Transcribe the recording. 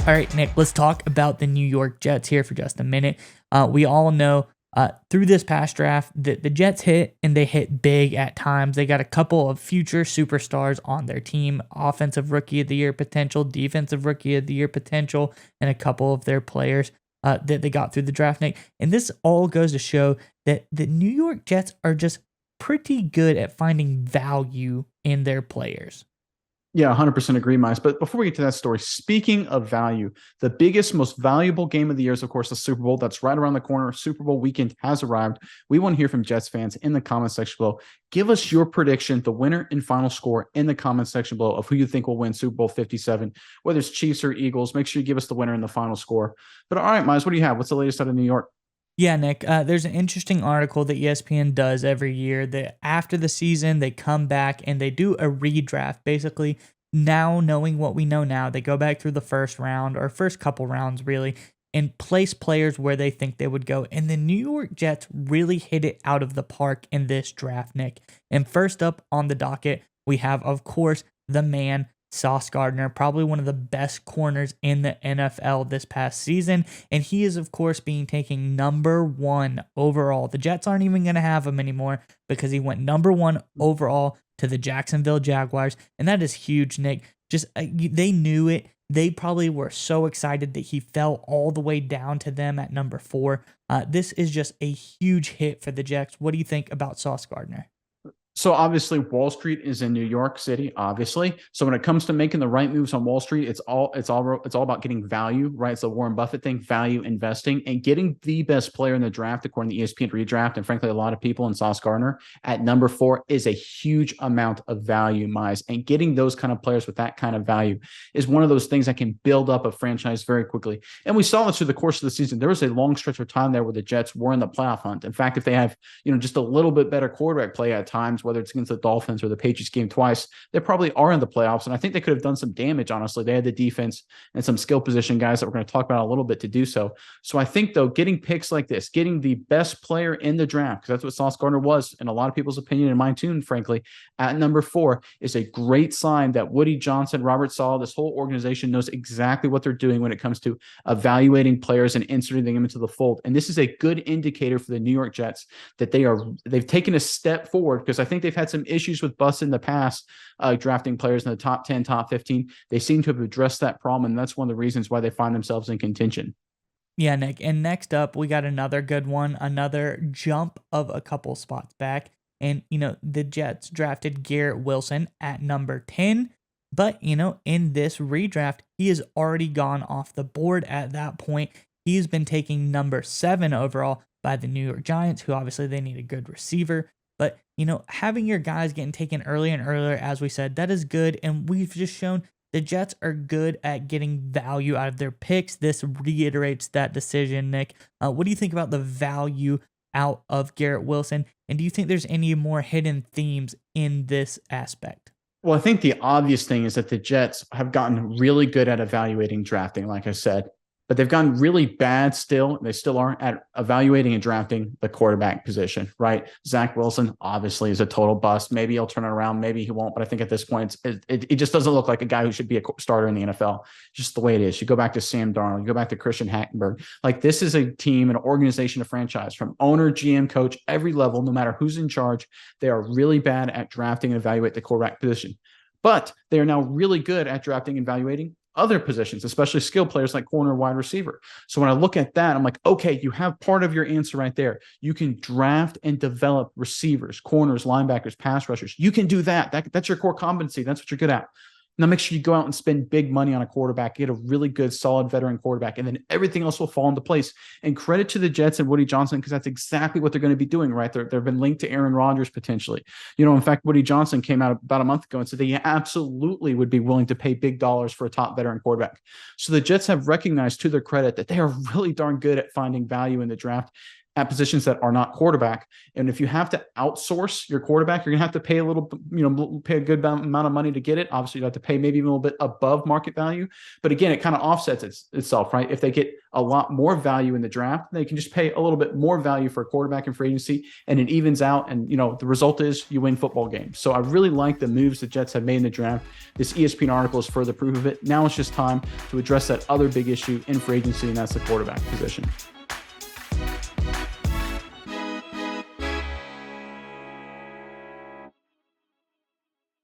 All right, Nick, let's talk about the New York Jets here for just a minute. We all know through this past draft that the Jets hit and they hit big at times. They got a couple of future superstars on their team, offensive rookie of the year potential, defensive rookie of the year potential, and a couple of their players that they got through the draft, Nick. And this all goes to show that the New York Jets are just pretty good at finding value in their players. Yeah, 100% agree, Miles. But before we get to that story, speaking of value, the biggest, most valuable game of the year is, of course, the Super Bowl. That's right around the corner. Super Bowl weekend has arrived. We want to hear from Jets fans in the comment section below. Give us your prediction, the winner and final score in the comment section below of who you think will win Super Bowl 57, whether it's Chiefs or Eagles. Make sure you give us the winner and the final score. But all right, Miles, what do you have? What's the latest out of New York? Yeah, Nick, there's an interesting article that ESPN does every year that after the season, they come back and they do a redraft. Basically, now knowing what we know now, they go back through the first round or first couple rounds, really, and place players where they think they would go. And the New York Jets really hit it out of the park in this draft, Nick. And first up on the docket, we have, of course, the man, Sauce Gardner, probably one of the best corners in the NFL this past season. And he is, of course, being taken number one overall. The Jets aren't even going to have him anymore because he went number one overall to the Jacksonville Jaguars. And that is huge, Nick. Just they knew it. They probably were so excited that he fell all the way down to them at number 4. This is just a huge hit for the Jets. What do you think about Sauce Gardner? So obviously Wall Street is in New York City, obviously. So when it comes to making the right moves on Wall Street, it's all about getting value, right? It's a Warren Buffett thing, value investing, and getting the best player in the draft according to ESPN redraft. And frankly, a lot of people in Sauce Gardner at number 4 is a huge amount of value, Mize. And getting those kind of players with that kind of value is one of those things that can build up a franchise very quickly. And we saw this through the course of the season. There was a long stretch of time there where the Jets were in the playoff hunt. In fact, if they have, just a little bit better quarterback play at times, whether it's against the Dolphins or the Patriots game twice, they probably are in the playoffs. And I think they could have done some damage, honestly. They had the defense and some skill position guys that we're going to talk about a little bit to do so. So I think, though, getting picks like this, getting the best player in the draft, because that's what Sauce Gardner was, in a lot of people's opinion, and mine too, frankly, at number 4 is a great sign that Woody Johnson, Robert Saleh, this whole organization knows exactly what they're doing when it comes to evaluating players and inserting them into the fold. And this is a good indicator for the New York Jets that they've taken a step forward, because I think they've had some issues with busts in the past, drafting players in the top 10, top 15. They seem to have addressed that problem, and that's one of the reasons why they find themselves in contention. Yeah, Nick. And next up, we got another good one, another jump of a couple spots back. And, the Jets drafted Garrett Wilson at number 10. But, in this redraft, he has already gone off the board at that point. He's been taking number 7 overall by the New York Giants, who obviously they need a good receiver. But, having your guys getting taken earlier and earlier, as we said, that is good. And we've just shown the Jets are good at getting value out of their picks. This reiterates that decision, Nick. What do you think about the value out of Garrett Wilson? And do you think there's any more hidden themes in this aspect? Well, I think the obvious thing is that the Jets have gotten really good at evaluating drafting, like I said, but they've gotten really bad still. They still are at evaluating and drafting the quarterback position, right? Zach Wilson obviously is a total bust. Maybe he'll turn it around. Maybe he won't. But I think at this point, it just doesn't look like a guy who should be a starter in the NFL. Just the way it is. You go back to Sam Darnold. You go back to Christian Hackenberg. Like, this is a team, an organization, a franchise, from owner, GM, coach, every level, no matter who's in charge. They are really bad at drafting and evaluate the quarterback position. But they are now really good at drafting and evaluating other positions, especially skill players like corner, wide receiver. So when I look at that, I'm like, okay, you have part of your answer right there. You can draft and develop receivers, corners, linebackers, pass rushers. You can do that. That's your core competency. That's what you're good at. Now make sure you go out and spend big money on a quarterback, get a really good, solid veteran quarterback, and then everything else will fall into place. And credit to the Jets and Woody Johnson, because that's exactly what they're going to be doing, right? They've been linked to Aaron Rodgers potentially. In fact, Woody Johnson came out about a month ago and said they absolutely would be willing to pay big dollars for a top veteran quarterback. So the Jets have recognized, to their credit, that they are really darn good at finding value in the draft. at positions that are not quarterback. And if you have to outsource your quarterback, you're going to have to pay a little, pay a good amount of money to get it. Obviously, you have to pay maybe even a little bit above market value. But again, it kind of offsets itself, right? If they get a lot more value in the draft, they can just pay a little bit more value for a quarterback in free agency, and it evens out. And, the result is you win football games. So I really like the moves the Jets have made in the draft. This ESPN article is further proof of it. Now it's just time to address that other big issue in free agency, and that's the quarterback position.